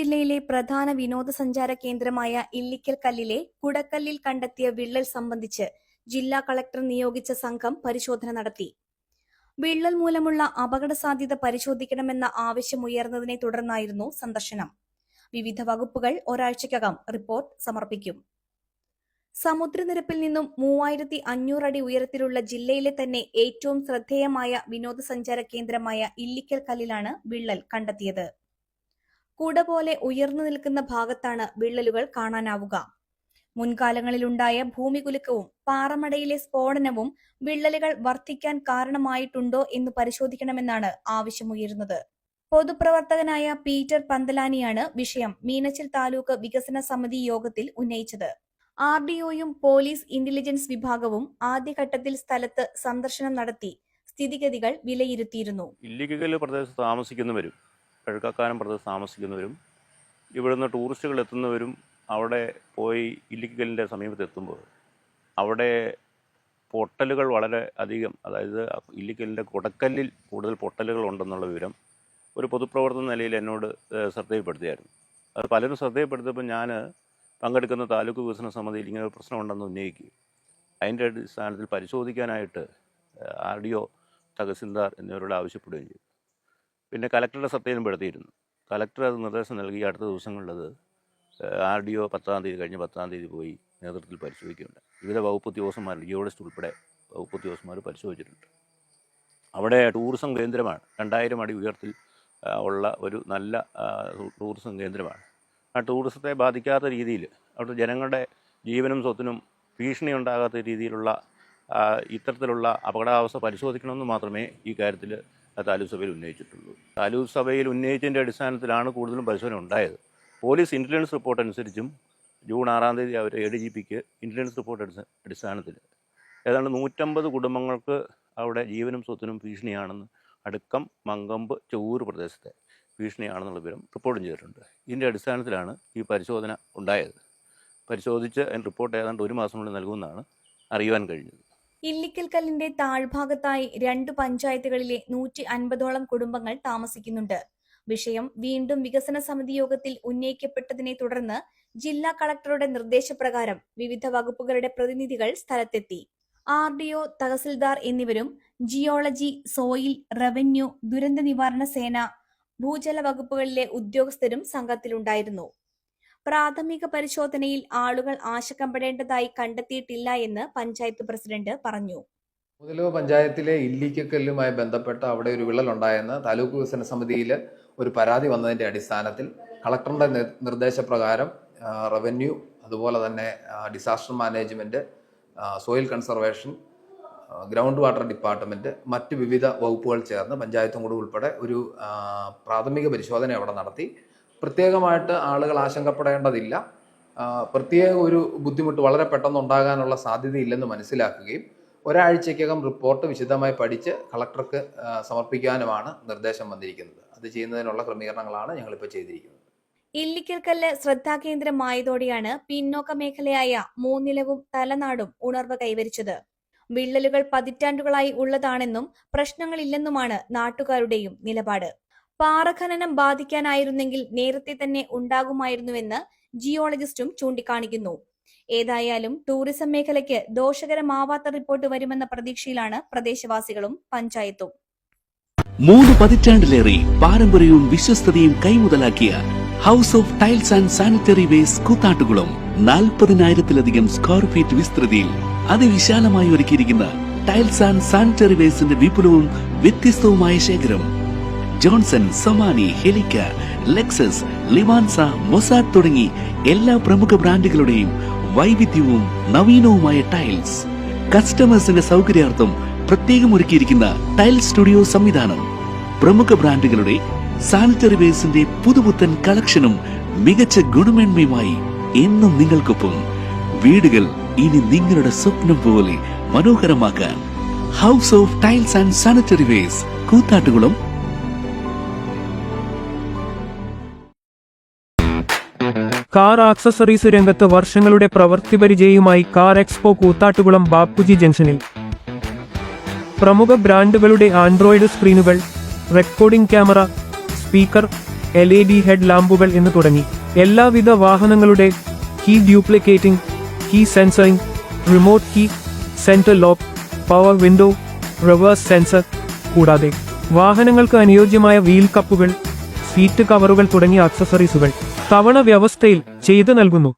ജില്ലയിലെ പ്രധാന വിനോദസഞ്ചാര കേന്ദ്രമായ ഇല്ലിക്കൽ കല്ലിലെ കുടക്കല്ലിൽ കണ്ടെത്തിയ വിള്ളൽ സംബന്ധിച്ച് ജില്ലാ കളക്ടർ നിയോഗിച്ച സംഘം പരിശോധന നടത്തി. വിള്ളൽ മൂലമുള്ള അപകടസാധ്യത പരിശോധിക്കണമെന്ന ആവശ്യമുയർന്നതിനെ തുടർന്നായിരുന്നു സന്ദർശനം. വിവിധ വകുപ്പുകൾ ഒരാഴ്ചയ്ക്കകം റിപ്പോർട്ട് സമർപ്പിക്കും. സമുദ്രനിരപ്പിൽ നിന്നും 3500 അടി ഉയരത്തിലുള്ള ജില്ലയിലെ തന്നെ ഏറ്റവും ശ്രദ്ധേയമായ വിനോദസഞ്ചാര കേന്ദ്രമായ ഇല്ലിക്കൽ കല്ലിലാണ് വിള്ളൽ കണ്ടെത്തിയത്. കുട പോലെ ഉയർന്നു നിൽക്കുന്ന ഭാഗത്താണ് വിള്ളലുകൾ കാണാനാവുക. മുൻകാലങ്ങളിലുണ്ടായ ഭൂമികുലുക്കവും പാറമടയിലെ സ്ഫോടനവും വിള്ളലുകൾ വർദ്ധിക്കാൻ കാരണമായിട്ടുണ്ടോ എന്ന് പരിശോധിക്കണമെന്നാണ് ആവശ്യമുയരുന്നത്. പൊതുപ്രവർത്തകനായ പീറ്റർ പന്തലാനിയാണ് വിഷയം മീനച്ചിൽ താലൂക്ക് വികസന സമിതി യോഗത്തിൽ ഉന്നയിച്ചത്. RDOയും പോലീസ് ഇന്റലിജൻസ് വിഭാഗവും ആദ്യഘട്ടത്തിൽ സ്ഥലത്ത് സന്ദർശനം നടത്തി സ്ഥിതിഗതികൾ വിലയിരുത്തിയിരുന്നു. ഇല്ലിക്കൽ പ്രദേശത്ത് താമസിക്കുന്നവരും കിഴക്കക്കാനം പ്രദേശത്ത് താമസിക്കുന്നവരും ഇവിടുന്ന് ടൂറിസ്റ്റുകൾ എത്തുന്നവരും അവിടെ പോയി ഇല്ലിക്കലിൻ്റെ സമീപത്ത് എത്തുമ്പോൾ അവിടെ പൊട്ടലുകൾ വളരെ അധികം, അതായത് ഇല്ലിക്കലിൻ്റെ കുടക്കല്ലിൽ കൂടുതൽ പൊട്ടലുകൾ ഉണ്ടെന്നുള്ള വിവരം ഒരു പൊതുപ്രവർത്തന നിലയിൽ എന്നോട് ശ്രദ്ധയിൽപ്പെടുത്തിയായിരുന്നു. അത് പലരും ശ്രദ്ധയിൽപ്പെടുത്തിയപ്പോൾ ഞാൻ പങ്കെടുക്കുന്ന താലൂക്ക് വികസന സമിതിയിൽ ഇങ്ങനെ ഒരു പ്രശ്നമുണ്ടെന്ന് ഉന്നയിക്കുകയും അതിൻ്റെ അടിസ്ഥാനത്തിൽ പരിശോധിക്കാനായിട്ട് RDO, തഹസിൽദാർ എന്നിവരോട് ആവശ്യപ്പെടുകയും ചെയ്തു. പിന്നെ കലക്ടറുടെ ശ്രദ്ധയിൽപ്പെടുത്തിയിരുന്നു. കലക്ടർ അത് നിർദ്ദേശം നൽകി. അടുത്ത ദിവസങ്ങളിലത് RDO 10-ാം തീയതി കഴിഞ്ഞ് 10-ാം തീയതി പോയി നേതൃത്വത്തിൽ പരിശോധിക്കുന്നുണ്ട്. വിവിധ വകുപ്പ് ഉദ്യോഗസ്ഥന്മാർ, ജിയോളജിസ്റ്റ് ഉൾപ്പെടെ വകുപ്പ് ഉദ്യോഗസ്ഥന്മാർ പരിശോധിച്ചിട്ടുണ്ട്. അവിടെ ടൂറിസം കേന്ദ്രമാണ്. 2000 അടി ഉയരത്തിൽ ഉള്ള ഒരു നല്ല ടൂറിസം കേന്ദ്രമാണ്. ആ ടൂറിസത്തെ ബാധിക്കാത്ത രീതിയിൽ അവിടുത്തെ ജനങ്ങളുടെ ജീവനും സ്വത്തിനും ഭീഷണി ഉണ്ടാകാത്ത രീതിയിലുള്ള ഇത്തരത്തിലുള്ള അപകടാവസ്ഥ പരിശോധിക്കണമെന്ന് മാത്രമേ ഈ കാര്യത്തിൽ താലൂക്ക് സഭയിൽ ഉന്നയിച്ചിട്ടുള്ളൂ. താലൂക്ക് സഭയിൽ ഉന്നയിച്ചതിൻ്റെ അടിസ്ഥാനത്തിലാണ് കൂടുതലും പരിശോധന ഉണ്ടായത്. പോലീസ് ഇൻ്റലിജൻസ് റിപ്പോർട്ട് അനുസരിച്ചും ജൂൺ 6-ാം തീയതി അവർ ADGPക്ക് ഇൻ്റലിജൻസ് റിപ്പോർട്ട് അടിസ്ഥാനത്തിൽ ഏതാണ്ട് 150 കുടുംബങ്ങൾക്ക് അവിടെ ജീവനും സ്വത്തിനും ഭീഷണിയാണെന്ന്, അടുക്കം, മങ്കമ്പ്, ചൂര് പ്രദേശത്തെ ഭീഷണിയാണെന്നുള്ള വിവരം റിപ്പോർട്ടും ചെയ്തിട്ടുണ്ട്. ഇതിൻ്റെ അടിസ്ഥാനത്തിലാണ് ഈ പരിശോധന ഉണ്ടായത്. പരിശോധിച്ച് അതിന് റിപ്പോർട്ട് ഏതാണ്ട് 1 മാസത്തിനുള്ളിൽ നൽകുമെന്നാണ് അറിയുവാൻ കഴിഞ്ഞത്. ഇല്ലിക്കൽ കല്ലിന്റെ താഴ്ഭാഗത്തായി 2 പഞ്ചായത്തുകളിലെ 150ഓളം കുടുംബങ്ങൾ താമസിക്കുന്നുണ്ട്. വിഷയം വീണ്ടും വികസന സമിതി യോഗത്തിൽ ഉന്നയിക്കപ്പെട്ടതിനെ തുടർന്ന് ജില്ലാ കളക്ടറുടെ നിർദ്ദേശപ്രകാരം വിവിധ വകുപ്പുകളുടെ പ്രതിനിധികൾ സ്ഥലത്തെത്തി. RDO, തഹസിൽദാർ എന്നിവരും ജിയോളജി, സോയിൽ, റവന്യൂ, ദുരന്ത നിവാരണ സേന, ഭൂജല വകുപ്പുകളിലെ ഉദ്യോഗസ്ഥരും സംഘത്തിലുണ്ടായിരുന്നു. പ്രാഥമിക പരിശോധനയിൽ ആളുകൾ ആശങ്കപ്പെടേണ്ടതായി കണ്ടെത്തിയിട്ടില്ല എന്ന് പഞ്ചായത്ത് പ്രസിഡന്റ് പറഞ്ഞു. മുതലോ പഞ്ചായത്തിലെ ഇല്ലിക്കല്ലുമായി ബന്ധപ്പെട്ട് അവിടെ ഒരു വിള്ളലുണ്ടായെന്ന് താലൂക്ക് വികസന സമിതിയിൽ ഒരു പരാതി വന്നതിൻ്റെ അടിസ്ഥാനത്തിൽ കളക്ടറുടെ നിർദ്ദേശപ്രകാരം റവന്യൂ, അതുപോലെ തന്നെ disaster management, soil conservation, ground water department, മറ്റ് വിവിധ വകുപ്പുകൾ ചേർന്ന് പഞ്ചായത്തും കൂടി ഉൾപ്പെടെ ഒരു പ്രാഥമിക പരിശോധന അവിടെ നടത്തി. പ്രത്യേകമായിട്ട് ആളുകൾ ആശങ്കപ്പെടേണ്ടതില്ല, പ്രത്യേക ഒരു ബുദ്ധിമുട്ട് വളരെ പെട്ടെന്ന് ഉണ്ടാകാനുള്ള സാധ്യതയില്ലെന്ന് മനസ്സിലാക്കുകയും ഒരാഴ്ചയ്ക്കകം റിപ്പോർട്ട് വിശദമായി പഠിച്ച് കളക്ടർക്ക് സമർപ്പിക്കാനുമാണ് നിർദ്ദേശം വന്നിരിക്കുന്നത്. അത് ചെയ്യുന്നതിനുള്ള ക്രമീകരണങ്ങളാണ് ഞങ്ങളിപ്പോൾ ചെയ്തിരിക്കുന്നത്. ഇല്ലിക്കൽ കല്ല് ശ്രദ്ധാകേന്ദ്രമായതോടെയാണ് പിന്നോക്ക മേഖലയായ മൂന്നിലവും തലനാടും ഉണർവ് കൈവരിച്ചത്. വിള്ളലുകൾ പതിറ്റാണ്ടുകളായി ഉള്ളതാണെന്നും പ്രശ്നങ്ങളില്ലെന്നുമാണ് നാട്ടുകാരുടെയും നിലപാട്. പാറഖനനം ബാധിക്കാനായിരുന്നെങ്കിൽ നേരത്തെ തന്നെ ഉണ്ടാകുമായിരുന്നുവെന്ന് ജിയോളജിസ്റ്റും ചൂണ്ടിക്കാണിക്കുന്നു. ഏതായാലും ടൂറിസം മേഖലയ്ക്ക് ദോഷകരമാവാത്ത റിപ്പോർട്ട് വരുമെന്ന പ്രതീക്ഷയിലാണ് പ്രദേശവാസികളും പഞ്ചായത്തും. 3 പതിറ്റാണ്ടിലേറെ പാരമ്പര്യവും വിശ്വസ്തതയും കൈമുതലാക്കിയ house of tiles and sanitary waste Koothattukulam 40,000-ലധികം സ്ക്വയർ ഫീറ്റ് വിസ്തൃതിയിൽ അതിവിശാലമായി ഒരുക്കിയിരിക്കുന്ന ടൈൽസ് ആൻഡ് സാനിറ്ററി വേസ്റ്റിന്റെ വിപുലവും വ്യത്യസ്തവുമായ ശേഖരം. ജോൺസൺ, സൊമാനി, ഹെലിക്ക, ലെക്സസ്, ലിവാൻസ, മൊസാഡ് തുടങ്ങി എല്ലാ പ്രമുഖ ബ്രാൻഡുകളുടെയും വൈവിധ്യവും നവീനവുമായ ടൈൽസ്. കസ്റ്റമേഴ്സിന്റെ സൗകര്യാർത്ഥം പ്രത്യേകം ഒരുക്കിയിരിക്കുന്ന ടൈൽ സ്റ്റുഡിയോ സംവിധാനം. പ്രമുഖ ബ്രാൻഡുകളുടെ സാനിറ്ററി വേസ്റ്റിന്റെ പുതുപുത്തൻ കളക്ഷനും മികച്ച ഗുണമേന്മയുമായി എന്നും നിങ്ങൾക്കൊപ്പം. വീടുകൾ ഇനി നിങ്ങളുടെ സ്വപ്നം പോലെ മനോഹരമാക്കാൻ house of tiles and sanitary waste, Koothattukulam. Car accessories രംഗത്ത് വർഷങ്ങളുടെ പ്രവൃത്തി പരിചയവുമായി കാർ എക്സ്പോ കൂത്താട്ടുകുളം ബാപ്പുജി ജംഗ്ഷനിൽ. പ്രമുഖ ബ്രാൻഡുകളുടെ ആൻഡ്രോയിഡ് സ്ക്രീനുകൾ, recording camera, speaker, LED head ലാമ്പുകൾ എന്ന് തുടങ്ങി എല്ലാവിധ വാഹനങ്ങളുടെ key duplicating, key sensoring, remote key, central lock, power window, reverse sensor, കൂടാതെ വാഹനങ്ങൾക്ക് അനുയോജ്യമായ വീൽ കപ്പുകൾ, സീറ്റ് കവറുകൾ തുടങ്ങിയ ആക്സസറീസുകൾ തവണ വ്യവസ്ഥയിൽ ചെയ്തു നൽകുന്നു.